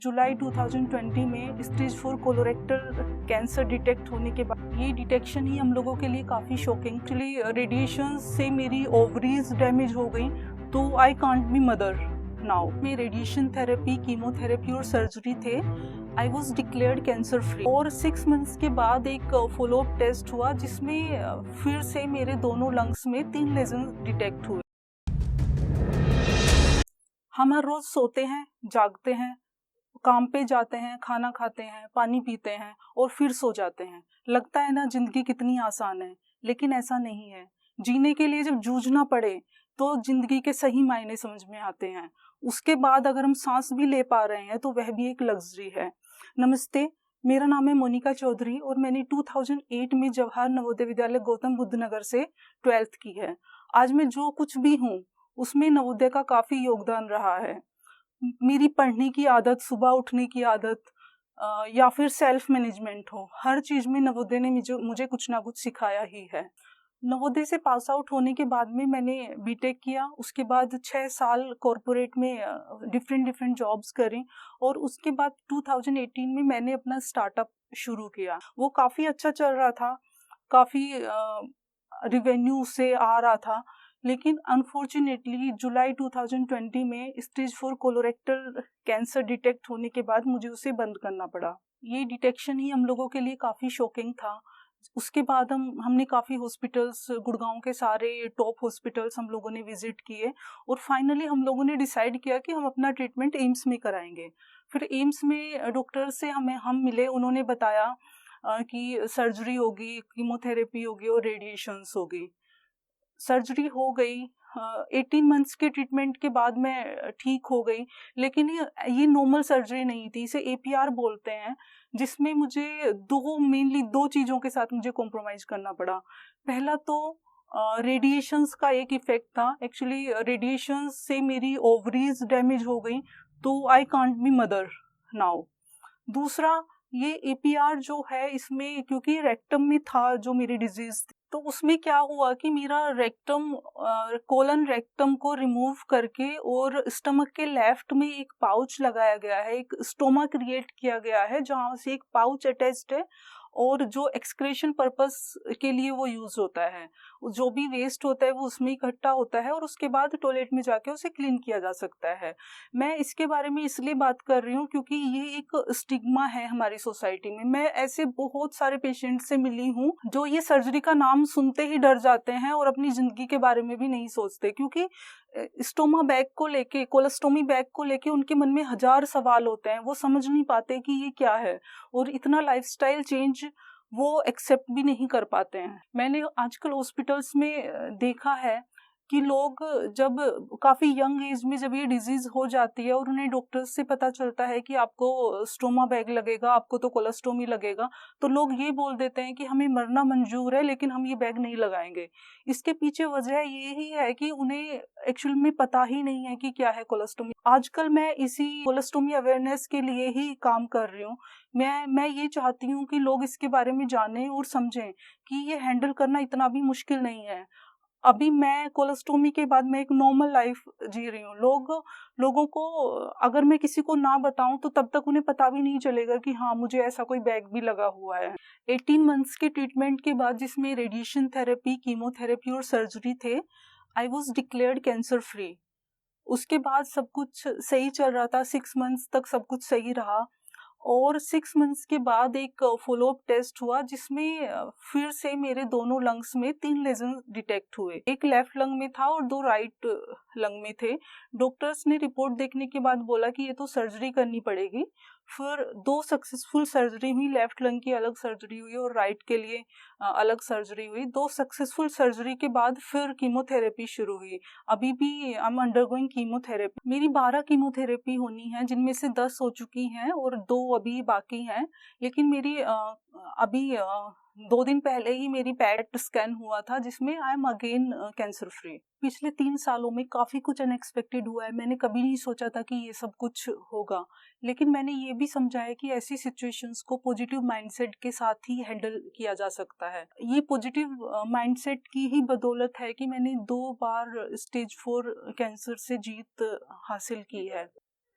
जुलाई 2020 में stage 4 colorectal cancer detect होने के बाद ये डिटेक्शन ही हम लोगों के लिए काफ़ी शॉकिंग। एक्चुअली रेडिएशन से मेरी ओवरीज डैमेज हो गई, तो I can't be mother now. में रेडिएशन थेरेपी, कीमोथेरेपी और सर्जरी थे। I was declared cancer free और 6 मंथ्स के बाद एक फॉलोअप टेस्ट हुआ जिसमें फिर से मेरे दोनों लंग्स में 3 लेजन डिटेक्ट हुए। हम हर रोज सोते हैं, जागते हैं, काम पे जाते हैं, खाना खाते हैं, पानी पीते हैं और फिर सो जाते हैं। लगता है ना जिंदगी कितनी आसान है, लेकिन ऐसा नहीं है। जीने के लिए जब जूझना पड़े तो जिंदगी के सही मायने समझ में आते हैं। उसके बाद अगर हम सांस भी ले पा रहे हैं तो वह भी एक लग्जरी है। नमस्ते, मेरा नाम है मोनिका चौधरी और मैंने 2008 में जवाहर नवोदय विद्यालय गौतम बुद्ध नगर से 12th की है। आज मैं जो कुछ भी हूँ उसमें नवोदय का काफ़ी योगदान रहा है। मेरी पढ़ने की आदत, सुबह उठने की आदत या फिर सेल्फ मैनेजमेंट हो, हर चीज़ में नवोदय ने मुझे कुछ ना कुछ सिखाया ही है। नवोदय से पास आउट होने के बाद में मैंने बीटेक किया। उसके बाद 6 साल कॉरपोरेट में डिफरेंट जॉब्स करें और उसके बाद 2018 में मैंने अपना स्टार्टअप शुरू किया। वो काफ़ी अच्छा चल रहा था, काफ़ी रिवेन्यू से आ रहा था, लेकिन अनफॉर्चुनेटली जुलाई 2020 में स्टेज 4 कोलोरेक्टल कैंसर डिटेक्ट होने के बाद मुझे उसे बंद करना पड़ा। ये डिटेक्शन ही हम लोगों के लिए काफ़ी शॉकिंग था। उसके बाद हमने काफ़ी हॉस्पिटल्स, गुड़गांव के सारे टॉप हॉस्पिटल्स हम लोगों ने विजिट किए और फाइनली हम लोगों ने डिसाइड किया कि हम अपना ट्रीटमेंट एम्स में कराएंगे। फिर एम्स में डॉक्टर से हम मिले, उन्होंने बताया कि सर्जरी होगी, कीमोथेरेपी होगी और रेडिएशंस होगी। सर्जरी हो गई। 18 मंथ्स के ट्रीटमेंट के बाद मैं ठीक हो गई, लेकिन ये नॉर्मल सर्जरी नहीं थी, इसे एपीआर बोलते हैं, जिसमें मुझे मेनली दो चीज़ों के साथ मुझे कॉम्प्रोमाइज़ करना पड़ा। पहला तो रेडिएशंस का एक इफेक्ट था। एक्चुअली रेडिएशंस से मेरी ओवरीज डैमेज हो गई, तो I can't be mother now. दूसरा, ये एपीआर जो है इसमें क्योंकि रेक्टम में था जो मेरी डिजीज थी, तो उसमें क्या हुआ कि मेरा रेक्टम, कोलन रेक्टम को रिमूव करके और स्टमक के लेफ्ट में एक पाउच लगाया गया है, एक स्टोमा क्रिएट किया गया है जहाँ से एक पाउच अटैच्ड है और जो एक्सक्रेशन पर्पस के लिए वो यूज होता है। जो भी वेस्ट होता है वो उसमें इकट्ठा होता है और उसके बाद टॉयलेट में जाके उसे क्लीन किया जा सकता है। मैं इसके बारे में इसलिए बात कर रही हूँ क्योंकि ये एक स्टिग्मा है हमारी सोसाइटी में। मैं ऐसे बहुत सारे पेशेंट से मिली हूँ जो ये सर्जरी का नाम सुनते ही डर जाते हैं और अपनी जिंदगी के बारे में भी नहीं सोचते, क्योंकि स्टोमा बैग को लेके, कोलोस्टोमी बैग को लेके उनके मन में 1000 सवाल होते हैं। वो समझ नहीं पाते कि ये क्या है और इतना लाइफस्टाइल चेंज वो एक्सेप्ट भी नहीं कर पाते हैं। मैंने आजकल हॉस्पिटल्स में देखा है कि लोग जब काफ़ी यंग एज में जब ये डिजीज़ हो जाती है और उन्हें डॉक्टर्स से पता चलता है कि आपको स्टोमा बैग लगेगा, आपको तो कोलोस्टोमी लगेगा, तो लोग ये बोल देते हैं कि हमें मरना मंजूर है लेकिन हम ये बैग नहीं लगाएंगे। इसके पीछे वजह ये ही है कि उन्हें एक्चुअल में पता ही नहीं है कि क्या है कोलोस्टोमी। आजकल मैं इसी कोलोस्टोमी अवेयरनेस के लिए ही काम कर रही हूँ। मैं ये चाहती हूँ कि लोग इसके बारे में जानें और समझें कि ये हैंडल करना इतना भी मुश्किल नहीं है। अभी मैं कोलोस्टोमी के बाद मैं एक नॉर्मल लाइफ जी रही हूँ। लोगों को अगर मैं किसी को ना बताऊं तो तब तक उन्हें पता भी नहीं चलेगा कि हाँ मुझे ऐसा कोई बैग भी लगा हुआ है। 18 मंथ्स के ट्रीटमेंट के बाद जिसमें रेडिएशन थेरेपी, कीमोथेरेपी और सर्जरी थे, I was declared cancer free. उसके बाद सब कुछ सही चल रहा था, 6 मंथ्स तक सब कुछ सही रहा और 6 मंथ्स के बाद एक फॉलोअप टेस्ट हुआ जिसमें फिर से मेरे दोनों लंग्स में 3 लेजन डिटेक्ट हुए। एक लेफ्ट लंग में था और 2 राइट लंग में थे। डॉक्टर्स ने रिपोर्ट देखने के बाद बोला कि ये तो सर्जरी करनी पड़ेगी। फिर 2 सक्सेसफुल सर्जरी हुई, लेफ्ट लंग की अलग सर्जरी हुई और राइट के लिए अलग सर्जरी हुई। 2 सक्सेसफुल सर्जरी के बाद फिर कीमोथेरेपी शुरू हुई। अभी भी आई एम अंडरगोइंग कीमोथेरेपी। मेरी 12 कीमोथेरेपी होनी है, जिनमें से 10 हो चुकी हैं और 2 अभी बाकी हैं। लेकिन मेरी अभी 2 दिन पहले ही मेरी पेट स्कैन हुआ था जिसमें I am again cancer free. पिछले 3 सालों में काफ़ी कुछ अनएक्सपेक्टेड हुआ है। मैंने कभी नहीं सोचा था कि ये सब कुछ होगा, लेकिन मैंने ये भी समझा है कि ऐसी सिचुएशंस को पॉजिटिव माइंडसेट के साथ ही हैंडल किया जा सकता है। ये पॉजिटिव माइंडसेट की ही बदौलत है कि मैंने 2 बार स्टेज 4 कैंसर से जीत हासिल की है।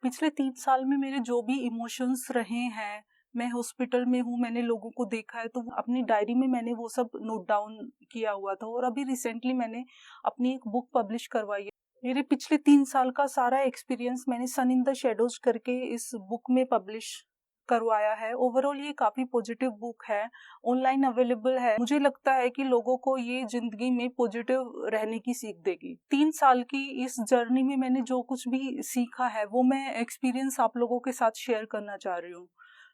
पिछले 3 साल में मेरे जो भी इमोशंस रहे हैं, मैं हॉस्पिटल में हूँ, मैंने लोगों को देखा है, तो अपनी डायरी में मैंने वो सब नोट डाउन किया हुआ था। और अभी रिसेंटली मैंने अपनी एक बुक पब्लिश करवाई है। मेरे पिछले 3 साल का सारा एक्सपीरियंस मैंने सन इन द शेडोज करके इस बुक में पब्लिश करवाया है। ओवरऑल ये काफ़ी पॉजिटिव बुक है, ऑनलाइन अवेलेबल है। मुझे लगता है कि लोगों को ये जिंदगी में पॉजिटिव रहने की सीख देगी। 3 साल की इस जर्नी में मैंने जो कुछ भी सीखा है वो मैं एक्सपीरियंस आप लोगों के साथ शेयर करना चाह रही हूँ।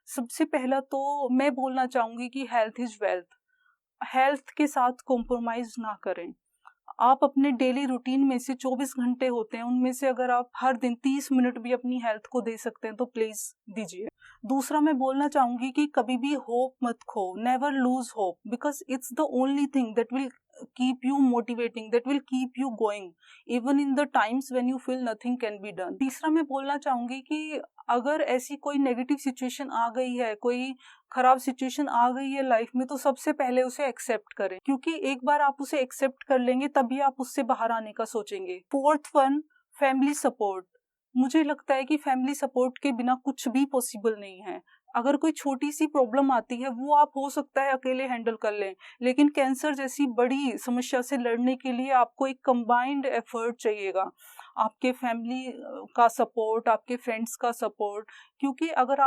सबसे पहला तो मैं बोलना चाहूँगी कि हेल्थ इज़ वेल्थ। हेल्थ के साथ कॉम्प्रोमाइज़ ना करें। आप अपने डेली रूटीन में से 24 घंटे होते हैं, उनमें से अगर आप हर दिन 30 मिनट भी अपनी हेल्थ को दे सकते हैं तो प्लीज दीजिए। दूसरा मैं बोलना चाहूंगी कि कभी भी होप मत खो, never lose hope, because it's the only thing that will keep you motivating, that will keep you going even in the times when you feel nothing can be done. तीसरा मैं बोलना चाहूंगी कि अगर ऐसी कोई नेगेटिव सिचुएशन आ गई है, कोई खराब सिचुएशन आ गई है लाइफ में, तो सबसे पहले उसे एक्सेप्ट करें, क्योंकि एक बार आप उसे एक्सेप्ट कर लेंगे तभी आप उससे बाहर आने का सोचेंगे। Fourth one, family support. मुझे लगता है कि फैमिली सपोर्ट के बिना कुछ भी पॉसिबल नहीं है। अगर कोई छोटी सी प्रॉब्लम आती है वो आप हो सकता है अकेले हैंडल कर लें, लेकिन कैंसर जैसी बड़ी समस्या से लड़ने के लिए आपको एक कंबाइंड एफर्ट चाहिएगा, आपके फैमिली का सपोर्ट, आपके फ्रेंड्स का सपोर्ट। क्योंकि अगर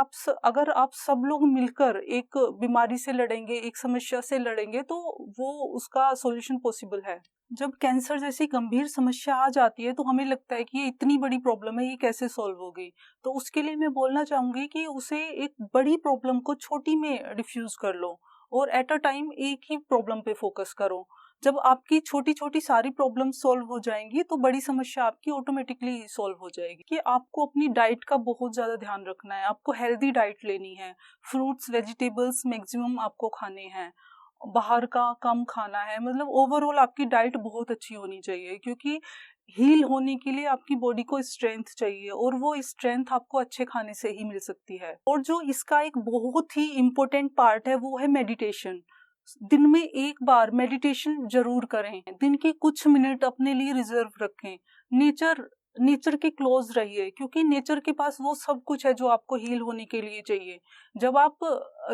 आप सब लोग मिलकर एक बीमारी से लड़ेंगे, एक समस्या से लड़ेंगे, तो वो उसका सॉल्यूशन पॉसिबल है। जब कैंसर जैसी गंभीर समस्या आ जाती है तो हमें लगता है कि ये इतनी बड़ी प्रॉब्लम है, ये कैसे सॉल्व होगी। तो उसके लिए मैं बोलना चाहूंगी कि उसे एक बड़ी प्रॉब्लम को छोटी में डिफ्यूज कर लो और एट अ टाइम एक ही प्रॉब्लम पे फोकस करो। जब आपकी छोटी छोटी सारी प्रॉब्लम सॉल्व हो जाएंगी तो बड़ी समस्या आपकी ऑटोमेटिकली सॉल्व हो जाएगी। कि आपको अपनी डाइट का बहुत ज़्यादा ध्यान रखना है, आपको हेल्दी डाइट लेनी है, फ्रूट्स वेजिटेबल्स मैक्सिमम आपको खाने हैं, बाहर का कम खाना है। मतलब ओवरऑल आपकी डाइट बहुत अच्छी होनी चाहिए, क्योंकि हील होने के लिए आपकी बॉडी को स्ट्रेंथ चाहिए और वो स्ट्रेंथ आपको अच्छे खाने से ही मिल सकती है। और जो इसका एक बहुत ही इम्पोर्टेंट पार्ट है वो है मेडिटेशन। दिन में एक बार मेडिटेशन जरूर करें, दिन के कुछ मिनट अपने लिए रिजर्व रखें। नेचर के क्लोज रहिए, क्योंकि नेचर के पास वो सब कुछ है जो आपको हील होने के लिए चाहिए। जब आप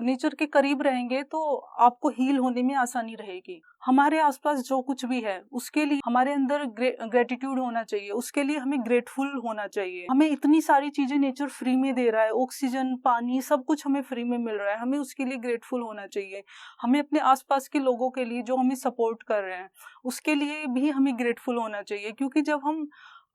नेचर के करीब रहेंगे तो आपको हील होने में आसानी रहेगी। हमारे आसपास जो कुछ भी है उसके लिए हमारे अंदर ग्रेटिट्यूड होना चाहिए, उसके लिए हमें ग्रेटफुल होना चाहिए। हमें इतनी सारी चीजें नेचर फ्री में दे रहा है, ऑक्सीजन, पानी, सब कुछ हमें फ्री में मिल रहा है, हमें उसके लिए ग्रेटफुल होना चाहिए। हमें अपने आसपास के लोगों के लिए जो हमें सपोर्ट कर रहे हैं उसके लिए भी हमें ग्रेटफुल होना चाहिए, क्योंकि जब हम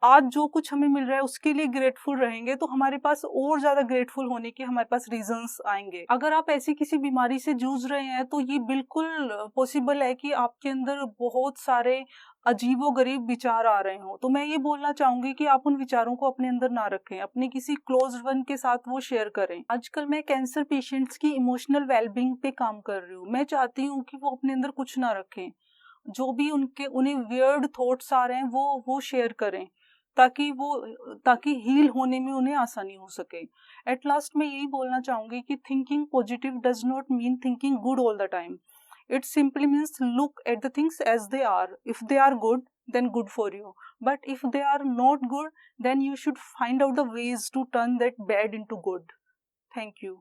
आज जो कुछ हमें मिल रहा है उसके लिए ग्रेटफुल रहेंगे तो हमारे पास और ज्यादा ग्रेटफुल होने के हमारे पास रीजंस आएंगे। अगर आप ऐसी किसी बीमारी से जूझ रहे हैं तो ये बिल्कुल पॉसिबल है कि आपके अंदर बहुत सारे अजीबोगरीब विचार आ रहे हो। तो मैं ये बोलना चाहूंगी कि आप उन विचारों को अपने अंदर ना रखें, अपने किसी क्लोज वन के साथ वो शेयर करें। आजकल मैं कैंसर पेशेंट्स की इमोशनल वेलबींग पे काम कर रही हूँ। मैं चाहती हूँ कि वो अपने अंदर कुछ ना रखें, जो भी उन्हें वियर्ड थॉट्स आ रहे हैं वो शेयर करें, ताकि हील होने में उन्हें आसानी हो सके। एट लास्ट मैं यही बोलना चाहूंगी कि thinking positive does not mean thinking good all the time. It simply means look at the things as they are. If they are good then good for you, but if they are not good then you should find out the ways to turn that bad into good. Thank you.